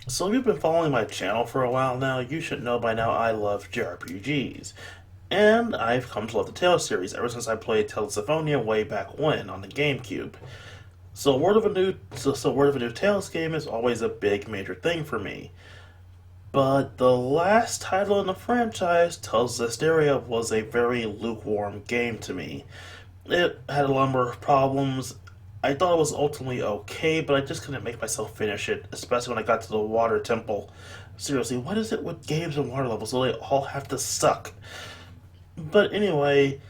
So if you've been following my channel for a while now, you should know by now I love JRPGs. And I've come to love the Tales series ever since I played Tales of Symphonia way back when on the GameCube. Word of a new Tales game is always a big major thing for me. But the last title in the franchise, Tales of Zestiria, was a very lukewarm game to me. It had a number of problems. I thought it was ultimately okay, but I just couldn't make myself finish it, especially when I got to the water temple. Seriously, what is it with games and water levels? So they all have to suck. But anyway,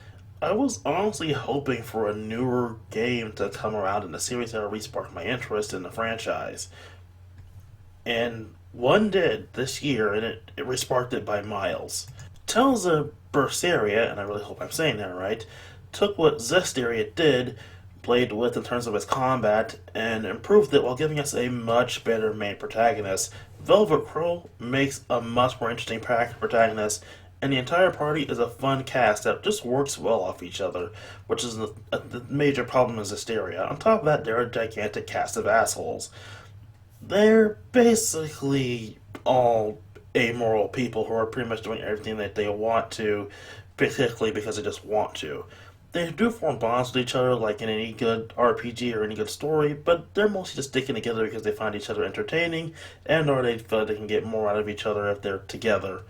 I was honestly hoping for a newer game to come around in the series that would re-spark my interest in the franchise. And one did this year, and it re-sparked it by miles. Tales of Berseria, and I really hope I'm saying that right, took what Zestiria did, played with in terms of its combat, and improved it while giving us a much better main protagonist. Velvet Crow makes a much more interesting protagonist, and the entire party is a fun cast that just works well off each other, which is a major problem in Zestiria. On top of that, they're a gigantic cast of assholes. They're basically all amoral people who are pretty much doing everything that they want to, particularly because they just want to. They do form bonds with each other like in any good RPG or any good story, but they're mostly just sticking together because they find each other entertaining and or they feel like they can get more out of each other if they're together.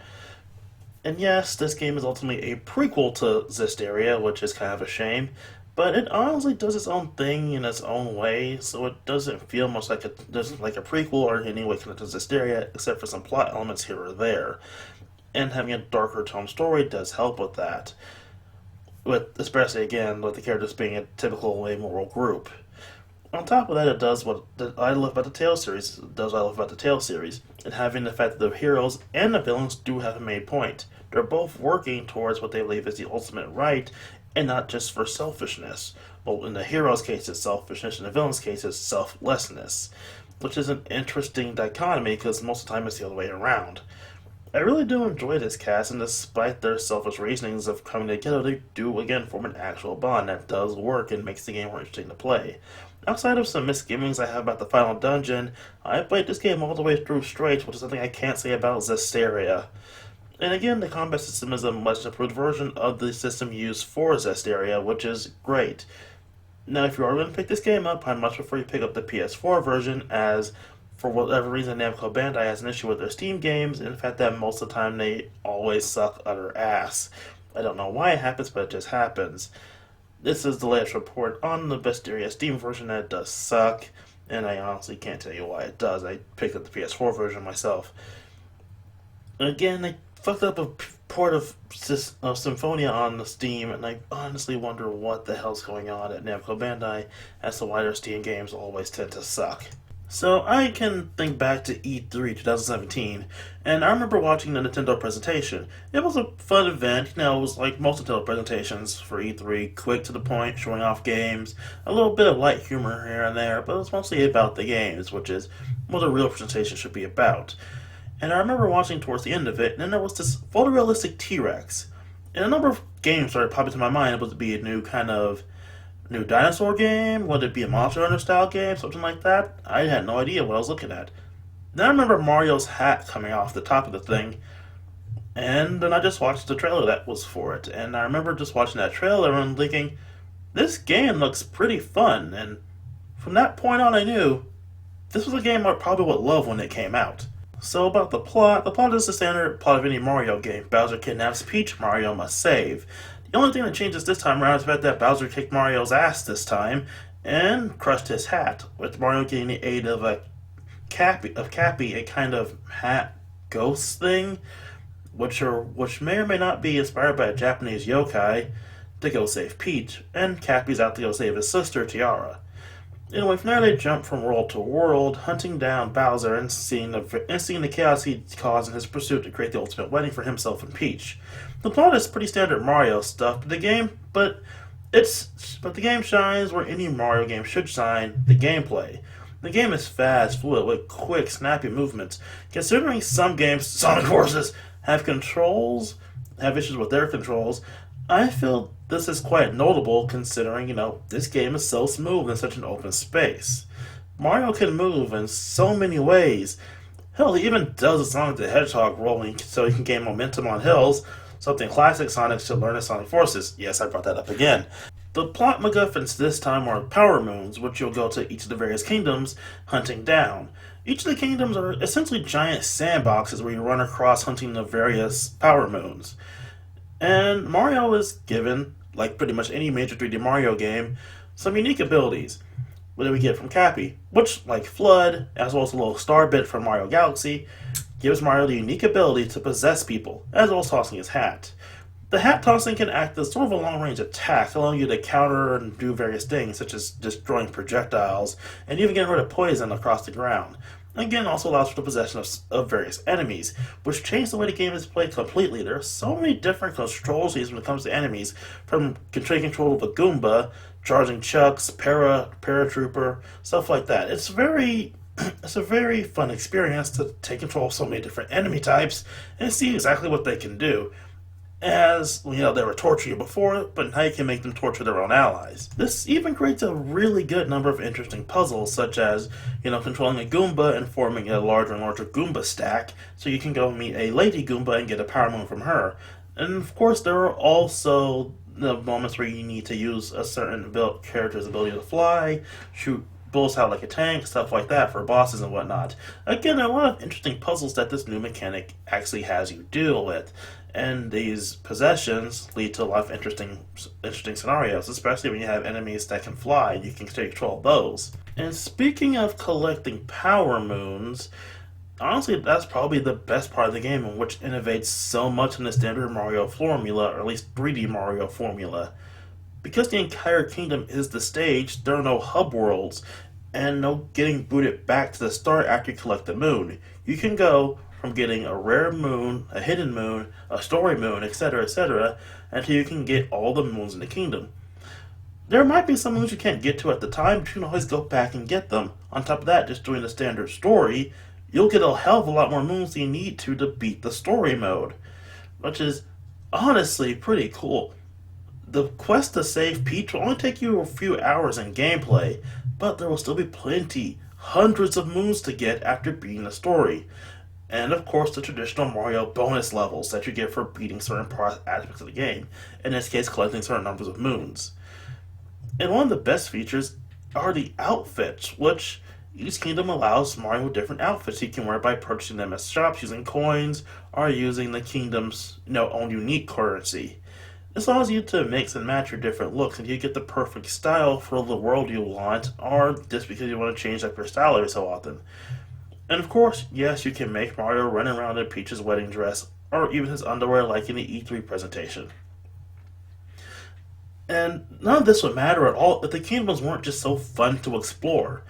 And yes, this game is ultimately a prequel to Zestiria, which is kind of a shame, but it honestly does its own thing in its own way, so it doesn't feel much like a prequel or in any way connected to Zestiria, except for some plot elements here or there. And having a darker tone story does help with that, with especially again with the characters being a typical amoral group. On top of that, it does what I love about the Tales series. It does what I love about the Tales series, and having the fact that the heroes and the villains do have a main point. They're both working towards what they believe is the ultimate right, and not just for selfishness. Well, in the hero's case, it's selfishness. In the villain's case, it's selflessness, which is an interesting dichotomy because most of the time it's the other way around. I really do enjoy this cast, and despite their selfish reasonings of coming together, they do again form an actual bond that does work and makes the game more interesting to play. Outside of some misgivings I have about the final dungeon, I played this game all the way through straight, which is something I can't say about Zestiria. And again, the combat system is a much improved version of the system used for Zestiria, which is great. Now, if you are going to pick this game up, I much prefer you pick up the PS4 version, as for whatever reason, Namco Bandai has an issue with their Steam games. In fact, that most of the time they always suck utter ass. I don't know why it happens, but it just happens. This is the latest report on the Vestiria Steam version that it does suck, and I honestly can't tell you why it does. I picked up the PS4 version myself. Again, they fucked up a port of Symphonia on the Steam, and I honestly wonder what the hell's going on at Namco Bandai as to why their Steam games always tend to suck. So I can think back to E3 2017, and I remember watching the Nintendo presentation. It was a fun event. It was like most Nintendo presentations for E3, quick to the point, showing off games, a little bit of light humor here and there, but it was mostly about the games, which is what a real presentation should be about. And I remember watching towards the end of it, and then there was this photorealistic T-Rex. And a number of games started popping to my mind. Would it be a new dinosaur game? Would it be a Monster Hunter style game? Something like that? I had no idea what I was looking at. Then I remember Mario's hat coming off the top of the thing, and then I just watched the trailer that was for it. And I remember just watching that trailer and thinking, this game looks pretty fun. And from that point on, I knew this was a game I probably would love when it came out. So about the plot is the standard plot of any Mario game. Bowser kidnaps Peach, Mario must save. The only thing that changes this time around is the fact that Bowser kicked Mario's ass this time and crushed his hat, with Mario getting the aid of Cappy, a kind of hat ghost thing, which may or may not be inspired by a Japanese yokai, to go save Peach, and Cappy's out to go save his sister Tiara. Anyway, from there they jump from world to world, hunting down Bowser and seeing the chaos he caused in his pursuit to create the ultimate wedding for himself and Peach. The plot is pretty standard Mario stuff, but the game shines where any Mario game should shine: the gameplay. The game is fast, fluid, with quick, snappy movements. Considering some games, Sonic Forces, have issues with their controls, I feel this is quite notable considering, this game is so smooth in such an open space. Mario can move in so many ways. Hell, he even does a Sonic the Hedgehog rolling so he can gain momentum on hills, something classic Sonic should learn as Sonic Forces. Yes, I brought that up again. The plot MacGuffins this time are power moons, which you'll go to each of the various kingdoms hunting down. Each of the kingdoms are essentially giant sandboxes where you run across hunting the various power moons. And Mario is given, like pretty much any major 3D Mario game, some unique abilities. What do we get from Cappy? Which, like Flood, as well as a little star bit from Mario Galaxy, gives Mario the unique ability to possess people, as well as tossing his hat. The hat tossing can act as sort of a long range attack, allowing you to counter and do various things, such as destroying projectiles and even getting rid of poison across the ground. Again, also allows for the possession of various enemies, which change the way the game is played completely. There are so many different controls when it comes to enemies, from taking control of a Goomba, charging Chucks, Paratrooper, stuff like that. It's a very fun experience to take control of so many different enemy types and see exactly what they can do. As they were torturing you before, but now you can make them torture their own allies. This even creates a really good number of interesting puzzles, such as controlling a Goomba and forming a larger and larger Goomba stack, so you can go meet a Lady Goomba and get a power moon from her. And of course, there are also the moments where you need to use a certain character's ability to fly, shoot bullets out like a tank, stuff like that for bosses and whatnot. Again, a lot of interesting puzzles that this new mechanic actually has you deal with. And these possessions lead to a lot of interesting scenarios, especially when you have enemies that can fly. You can take control of those. And speaking of collecting power moons, honestly, that's probably the best part of the game, which innovates so much in the standard Mario formula, or at least 3D Mario formula. Because the entire kingdom is the stage, there are no hub worlds, and no getting booted back to the start after you collect the moon. You can go from getting a rare moon, a hidden moon, a story moon, etc., until you can get all the moons in the kingdom. There might be some moons you can't get to at the time, but you can always go back and get them. On top of that, just doing the standard story, you'll get a hell of a lot more moons than you need to beat the story mode, which is honestly pretty cool. The quest to save Peach will only take you a few hours in gameplay, but there will still be hundreds of moons to get after beating the story. And of course, the traditional Mario bonus levels that you get for beating certain aspects of the game, in this case, collecting certain numbers of moons. And one of the best features are the outfits, which each kingdom allows Mario different outfits he can wear by purchasing them at shops using coins or using the kingdom's own unique currency. This allows you to mix and match your different looks until you get the perfect style for the world you want, or just because you want to change up your style every so often. And of course, yes, you can make Mario run around in Peach's wedding dress, or even his underwear like in the E3 presentation. And none of this would matter at all if the kingdoms weren't just so fun to explore.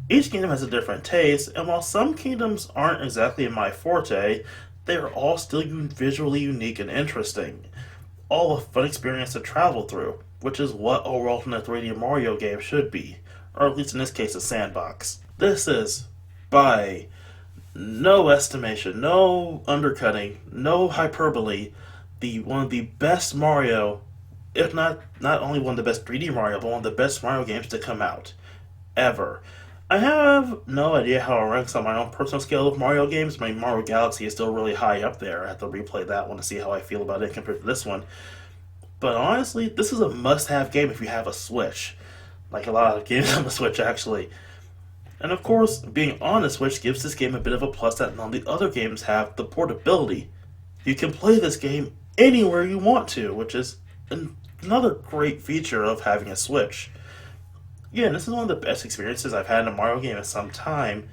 Each kingdom has a different taste, and while some kingdoms aren't exactly my forte, they are all still visually unique and interesting. All a fun experience to travel through, which is what a world in a 3D Mario game should be, or at least in this case a sandbox. This is, by no estimation, no undercutting, no hyperbole, the one of the best Mario, if not only one of the best 3D Mario, but one of the best Mario games to come out ever. I have no idea how it ranks on my own personal scale of Mario games. My Mario Galaxy is still really high up there. I have to replay that one to see how I feel about it compared to this one. But honestly, this is a must-have game if you have a Switch. Like a lot of games on the Switch, actually. And of course, being on the Switch gives this game a bit of a plus that none of the other games have, the portability. You can play this game anywhere you want to, which is another great feature of having a Switch. Yeah, this is one of the best experiences I've had in a Mario game in some time,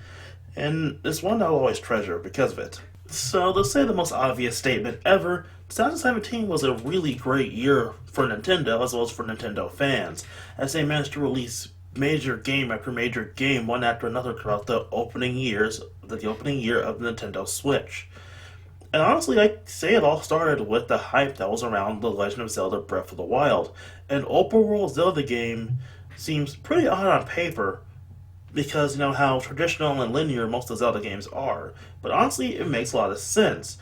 and it's one I'll always treasure because of it. So, to say the most obvious statement ever, 2017 was a really great year for Nintendo as well as for Nintendo fans, as they managed to release major game after major game, one after another throughout the opening year of the Nintendo Switch. And honestly, I say it all started with the hype that was around The Legend of Zelda Breath of the Wild. An open world Zelda game seems pretty odd on paper because how traditional and linear most of the Zelda games are. But honestly, it makes a lot of sense.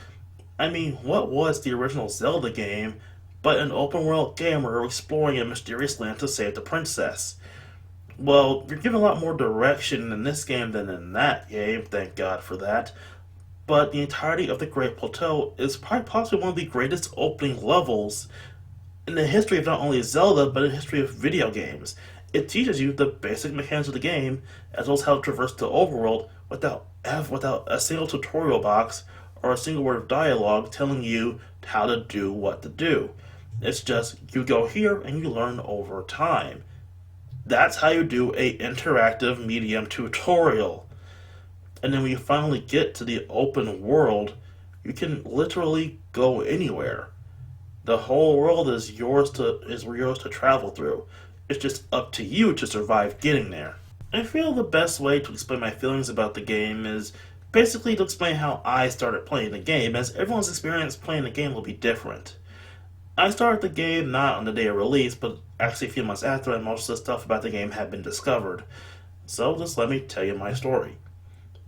I mean, what was the original Zelda game but an open world game where you're exploring a mysterious land to save the princess? Well, you're given a lot more direction in this game than in that game, thank God for that. but the entirety of the Great Plateau is probably possibly one of the greatest opening levels in the history of not only Zelda, but in the history of video games. It teaches you the basic mechanics of the game, as well as how to traverse the overworld without a single tutorial box or a single word of dialogue telling you how to do what to do. It's just you go here and you learn over time. That's how you do a interactive medium tutorial. And then when you finally get to the open world, you can literally go anywhere. The whole world is yours to travel through. It's just up to you to survive getting there. I feel the best way to explain my feelings about the game is basically to explain how I started playing the game, as everyone's experience playing the game will be different. I started the game not on the day of release, but actually a few months after, and most of the stuff about the game had been discovered. So just let me tell you my story.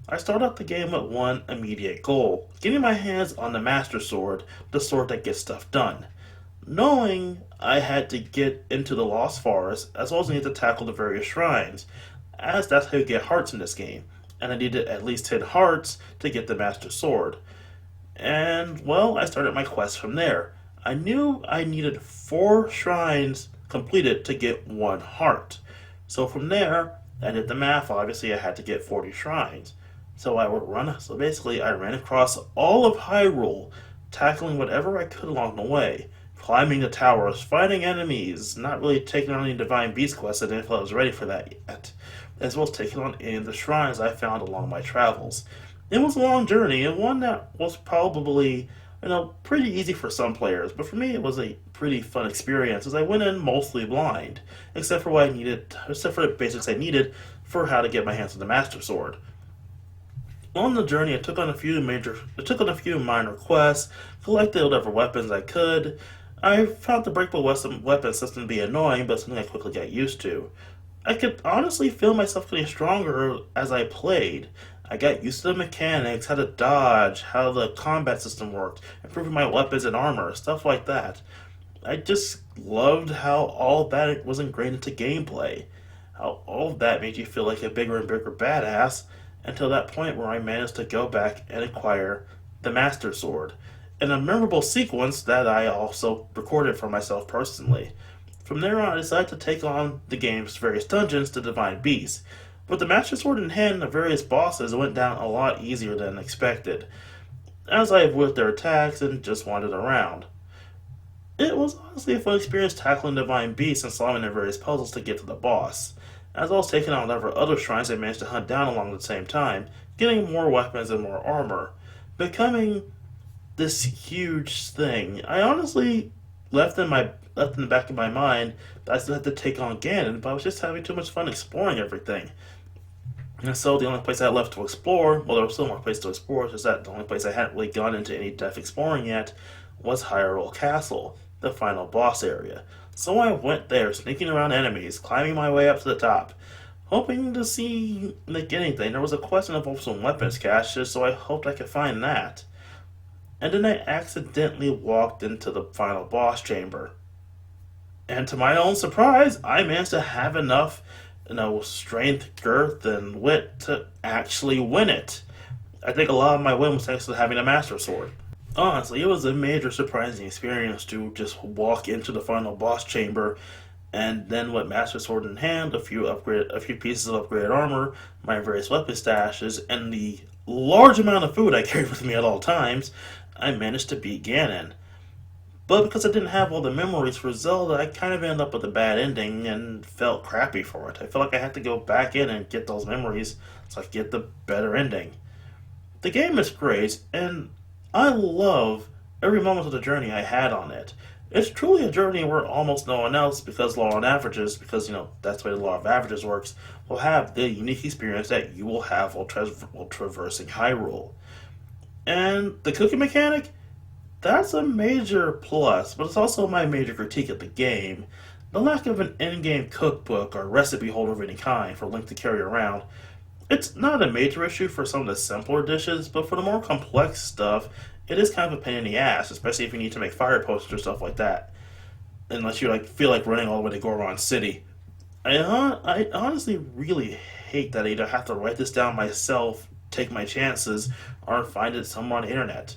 I started out the game with one immediate goal: getting my hands on the Master Sword, the sword that gets stuff done. Knowing I had to get into the Lost Forest, as well as need to tackle the various shrines, as that's how you get hearts in this game, and I needed at least 10 hearts to get the Master Sword. And, well, I started my quest from there. I knew I needed 4 shrines completed to get 1 heart. So from there, I did the math. Obviously, I had to get 40 shrines. So basically, I ran across all of Hyrule, tackling whatever I could along the way, climbing the towers, fighting enemies, not really taking on any Divine Beast quests. I didn't feel I was ready for that yet, as well as taking on any of the shrines I found along my travels. It was a long journey, and one that was probably, pretty easy for some players, but for me it was a pretty fun experience as I went in mostly blind, except for the basics I needed for how to get my hands on the Master Sword. On the journey, I took on a few minor quests, collected whatever weapons I could. I found the breakable weapon system to be annoying, but something I quickly got used to. I could honestly feel myself getting stronger as I played. I got used to the mechanics, how to dodge, how the combat system worked, improving my weapons and armor, stuff like that. I just loved how all that was ingrained into gameplay. How all of that made you feel like a bigger and bigger badass until that point where I managed to go back and acquire the Master Sword. In a memorable sequence that I also recorded for myself personally. From there on, I decided to take on the game's various dungeons to Divine Beasts. With the Master Sword in hand, the various bosses went down a lot easier than expected, as I avoided their attacks and just wandered around. It was honestly a fun experience tackling Divine Beasts and solving their various puzzles to get to the boss, as well as taking on whatever other shrines I managed to hunt down along the same time, getting more weapons and more armor, becoming this huge thing. I honestly left in the back of my mind that I still had to take on Ganon, but I was just having too much fun exploring everything. And so the only place I had left to explore, well, there was still more place to explore, just that the only place I hadn't really gone into any depth exploring yet was Hyrule Castle, the final boss area. So I went there, sneaking around enemies, climbing my way up to the top, hoping to see like anything. There was a quest involving some weapons caches, so I hoped I could find that. And then I accidentally walked into the final boss chamber. And to my own surprise, I managed to have enough, strength, girth, and wit to actually win it. I think a lot of my win was thanks to having a Master Sword. Honestly, it was a major surprising experience to just walk into the final boss chamber, and then with Master Sword in hand, a few pieces of upgraded armor, my various weapon stashes, and the large amount of food I carried with me at all times, I managed to beat Ganon. But because I didn't have all the memories for Zelda, I kind of ended up with a bad ending and felt crappy for it. I felt like I had to go back in and get those memories so I could get the better ending. The game is great, and I love every moment of the journey I had on it. It's truly a journey where almost no one else, because that's the way the law of averages works, will have the unique experience that you will have while traversing Hyrule. And the cooking mechanic? That's a major plus, but it's also my major critique of the game. The lack of an in-game cookbook or recipe holder of any kind for Link to carry around. It's not a major issue for some of the simpler dishes, but for the more complex stuff, it is kind of a pain in the ass, especially if you need to make fire potions or stuff like that. Unless you feel like running all the way to Goron City. I honestly really hate that I either have to write this down myself take my chances or find it somewhere on the internet.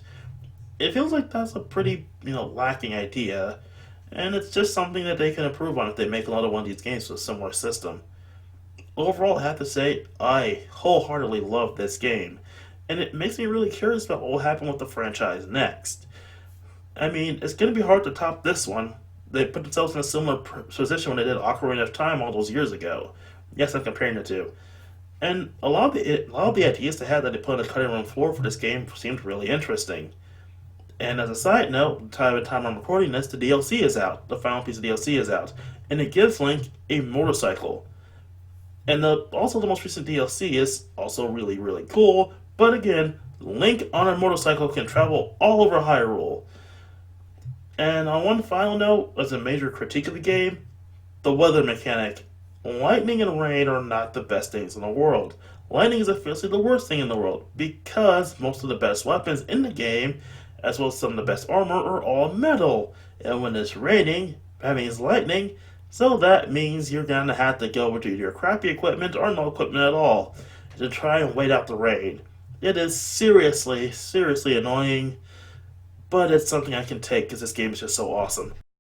It feels like that's a pretty, lacking idea, and it's just something that they can improve on if they make another one of these games with a similar system. Overall, I have to say, I wholeheartedly love this game, and it makes me really curious about what will happen with the franchise next. I mean, it's going to be hard to top this one. They put themselves in a similar position when they did Ocarina of Time all those years ago. Yes, I'm comparing the two. And a lot of the ideas they had that they put on the cutting room floor for this game seemed really interesting. And as a side note, by the time I'm recording this, the DLC is out. The final piece of DLC is out, and it gives Link a motorcycle. And also the most recent DLC is also really really cool. But again, Link on a motorcycle can travel all over Hyrule. And on one final note, as a major critique of the game, the weather mechanic. Lightning and rain are not the best things in the world. Lightning is officially the worst thing in the world because most of the best weapons in the game, as well as some of the best armor, are all metal. And when it's raining, that means lightning, so that means you're gonna have to go with either your crappy equipment or no equipment at all to try and wait out the rain. It is seriously, seriously annoying, but it's something I can take because this game is just so awesome.